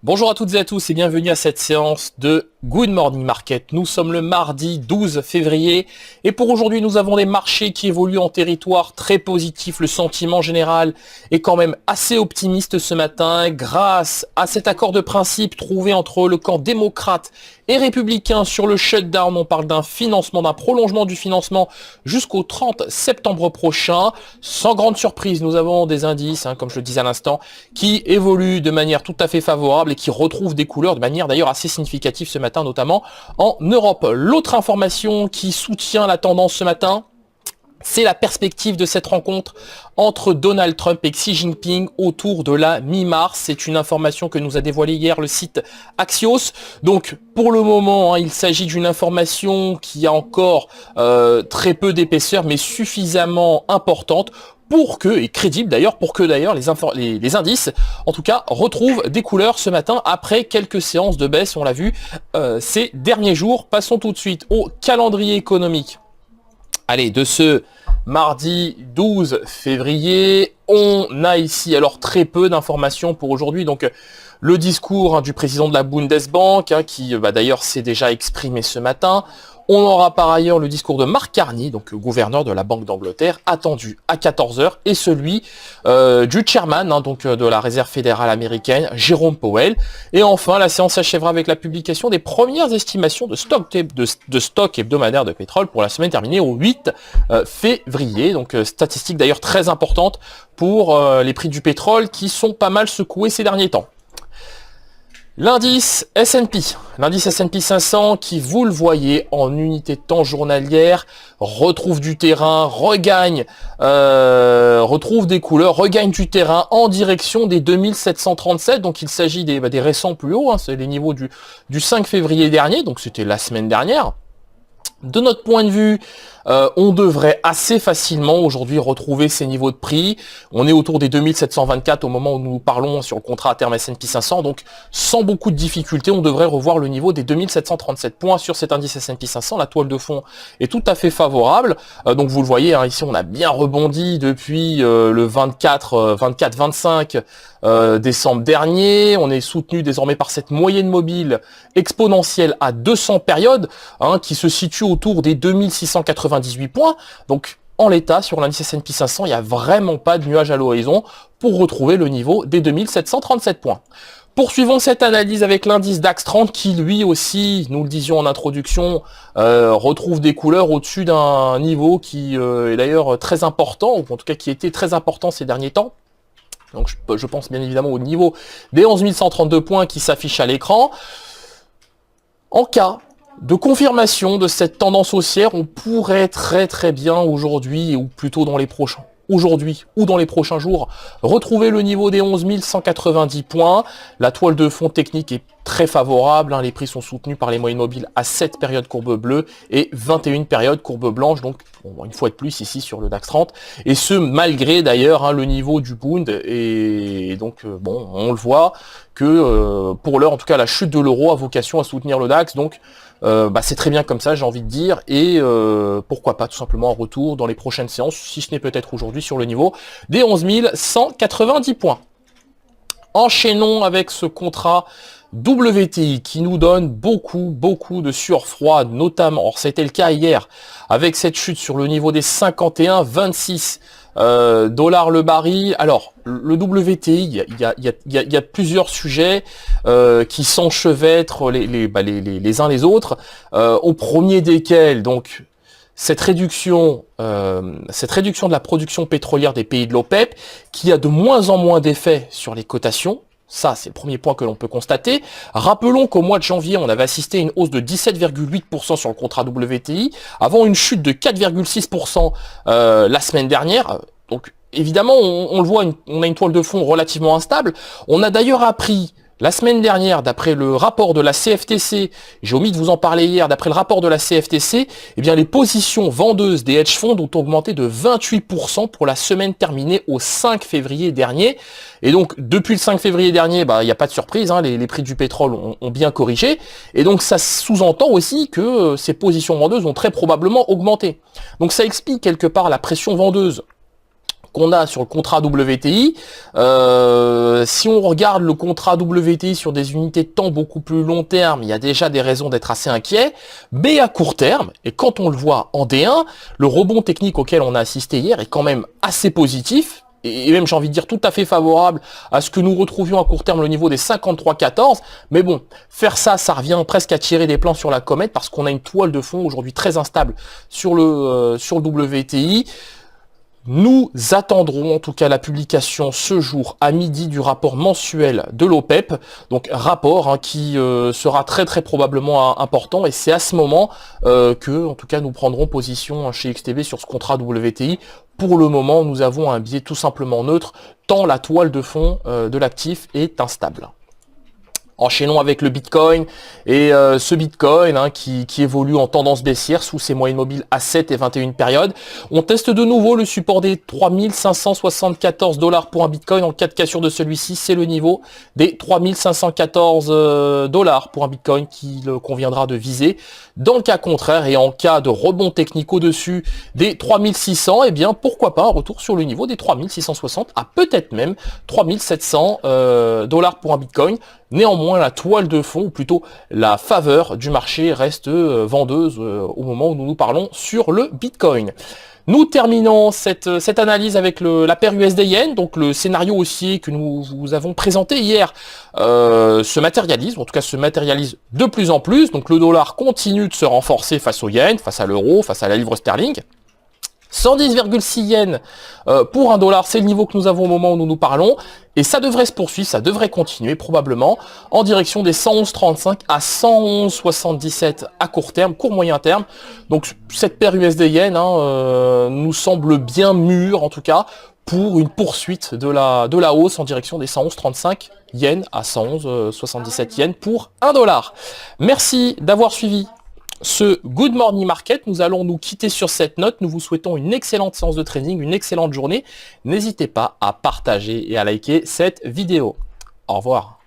Bonjour à toutes et à tous et bienvenue à cette séance de Good Morning Market. Nous sommes le mardi 12 février et pour aujourd'hui nous avons des marchés qui évoluent en territoire très positif. Le sentiment général est quand même assez optimiste ce matin grâce à cet accord de principe trouvé entre le camp démocrate et républicain sur le shutdown. On parle d'un financement, d'un prolongement du financement jusqu'au 30 septembre prochain. Sans grande surprise, nous avons des indices, comme je le disais à l'instant, qui évoluent de manière tout à fait favorable et qui retrouvent des couleurs de manière d'ailleurs assez significative ce matin, notamment en Europe. L'autre information qui soutient la tendance ce matin, c'est la perspective de cette rencontre entre Donald Trump et Xi Jinping autour de la mi-mars. C'est une information que nous a dévoilée hier le site Axios. Donc pour le moment, il s'agit d'une information qui a encore très peu d'épaisseur, mais suffisamment importante pour que, et crédible d'ailleurs, pour que d'ailleurs les indices, en tout cas, retrouvent des couleurs ce matin après quelques séances de baisse, on l'a vu ces derniers jours. Passons tout de suite au calendrier économique. Allez, de ce mardi 12 février, on a ici alors très peu d'informations pour aujourd'hui. Donc le discours du président de la Bundesbank, qui d'ailleurs s'est déjà exprimé ce matin. On aura par ailleurs le discours de Mark Carney, donc gouverneur de la Banque d'Angleterre, attendu à 14 h, et celui du chairman de la Réserve fédérale américaine, Jérôme Powell. Et enfin, la séance s'achèvera avec la publication des premières estimations de stock hebdomadaire de pétrole pour la semaine terminée au 8 février. Donc statistique d'ailleurs très importante pour les prix du pétrole qui sont pas mal secoués ces derniers temps. L'indice S&P 500 qui, vous le voyez, en unité de temps journalière, retrouve du terrain, retrouve des couleurs, regagne du terrain en direction des 2737. Donc il s'agit des récents plus hauts, c'est les niveaux du 5 février dernier, donc c'était la semaine dernière. De notre point de vue, on devrait assez facilement aujourd'hui retrouver ces niveaux de prix. On est autour des 2724 au moment où nous parlons sur le contrat à terme S&P 500. Donc, sans beaucoup de difficultés, on devrait revoir le niveau des 2737 points sur cet indice S&P 500. La toile de fond est tout à fait favorable. Donc, vous le voyez, ici, on a bien rebondi depuis le 24-25 décembre dernier. On est soutenu désormais par cette moyenne mobile exponentielle à 200 périodes qui se situe autour des 2698 points. Donc en l'état, sur l'indice S&P 500, il n'y a vraiment pas de nuage à l'horizon pour retrouver le niveau des 2737 points. Poursuivons cette analyse avec l'indice DAX 30 qui lui aussi, nous le disions en introduction, retrouve des couleurs au-dessus d'un niveau qui est d'ailleurs très important, ou en tout cas qui était très important ces derniers temps. Donc je pense bien évidemment au niveau des 11 132 points qui s'affichent à l'écran. En cas de confirmation de cette tendance haussière, on pourrait très bien aujourd'hui, ou plutôt dans les prochains jours, retrouver le niveau des 11 190 points. La toile de fond technique est très favorable, les prix sont soutenus par les moyennes mobiles à 7 périodes courbe bleue et 21 périodes courbe blanche, donc une fois de plus ici sur le DAX 30, et ce malgré d'ailleurs le niveau du Bund, et donc on le voit que pour l'heure en tout cas la chute de l'euro a vocation à soutenir le DAX, donc c'est très bien comme ça, j'ai envie de dire, et pourquoi pas tout simplement un retour dans les prochaines séances, si ce n'est peut-être aujourd'hui sur le niveau des 11 190 points. Enchaînons avec ce contrat WTI qui nous donne beaucoup de surfroid, notamment, or c'était le cas hier, avec cette chute sur le niveau des 51,26 dollars le baril. Alors, le WTI, il y a plusieurs sujets qui s'enchevêtrent les uns les autres, au premier desquels, donc, cette réduction de la production pétrolière des pays de l'OPEP, qui a de moins en moins d'effet sur les cotations. Ça, c'est le premier point que l'on peut constater. Rappelons qu'au mois de janvier, on avait assisté à une hausse de 17,8% sur le contrat WTI, avant une chute de 4,6% la semaine dernière. Donc, évidemment, on le voit, on a une toile de fond relativement instable. On a d'ailleurs appris la semaine dernière, d'après le rapport de la CFTC, j'ai omis de vous en parler hier, d'après le rapport de la CFTC, les positions vendeuses des hedge funds ont augmenté de 28% pour la semaine terminée au 5 février dernier. Et donc, depuis le 5 février dernier, il n'y a pas de surprise, les prix du pétrole ont bien corrigé. Et donc, ça sous-entend aussi que ces positions vendeuses ont très probablement augmenté. Donc, ça explique quelque part la pression vendeuse qu'on a sur le contrat WTI. Si on regarde le contrat WTI sur des unités de temps beaucoup plus long terme, il y a déjà des raisons d'être assez inquiet. Mais à court terme, et quand on le voit en D1, le rebond technique auquel on a assisté hier est quand même assez positif. Et même, j'ai envie de dire, tout à fait favorable à ce que nous retrouvions à court terme le niveau des 53,14. Mais bon, faire ça, ça revient presque à tirer des plans sur la comète parce qu'on a une toile de fond aujourd'hui très instable sur le WTI. Nous attendrons en tout cas la publication ce jour à midi du rapport mensuel de l'OPEP, donc rapport qui sera très très probablement important, et c'est à ce moment que en tout cas nous prendrons position chez XTB sur ce contrat WTI. Pour le moment, nous avons un biais tout simplement neutre, tant la toile de fond de l'actif est instable. Enchaînons avec le Bitcoin et ce Bitcoin qui évolue en tendance baissière sous ses moyennes mobiles à 7 et 21 périodes. On teste de nouveau le support des 3574 $ pour un Bitcoin. En cas de cassure de celui-ci, c'est le niveau des 3514 $ pour un Bitcoin qu'il conviendra de viser. Dans le cas contraire et en cas de rebond technique au-dessus des 3600, eh bien pourquoi pas un retour sur le niveau des 3660 à peut-être même 3700 $ pour un Bitcoin. Néanmoins, la toile de fond, ou plutôt la faveur du marché reste vendeuse au moment où nous parlons sur le Bitcoin. Nous terminons cette analyse avec la paire USD-Yen, donc le scénario haussier que nous vous avons présenté hier se matérialise, en tout cas se matérialise de plus en plus. Donc le dollar continue de se renforcer face au yen, face à l'euro, face à la livre sterling. 110,6 yens pour un dollar, c'est le niveau que nous avons au moment où nous parlons, et ça devrait se poursuivre, ça devrait continuer probablement en direction des 111,35 à 111,77 à court terme, court moyen terme. Donc cette paire USD-Yen nous semble bien mûre en tout cas pour une poursuite de la hausse en direction des 111,35 yens à 111,77 yens pour un dollar. Merci d'avoir suivi ce Good Morning Market. Nous allons nous quitter sur cette note. Nous vous souhaitons une excellente séance de trading, une excellente journée. N'hésitez pas à partager et à liker cette vidéo. Au revoir.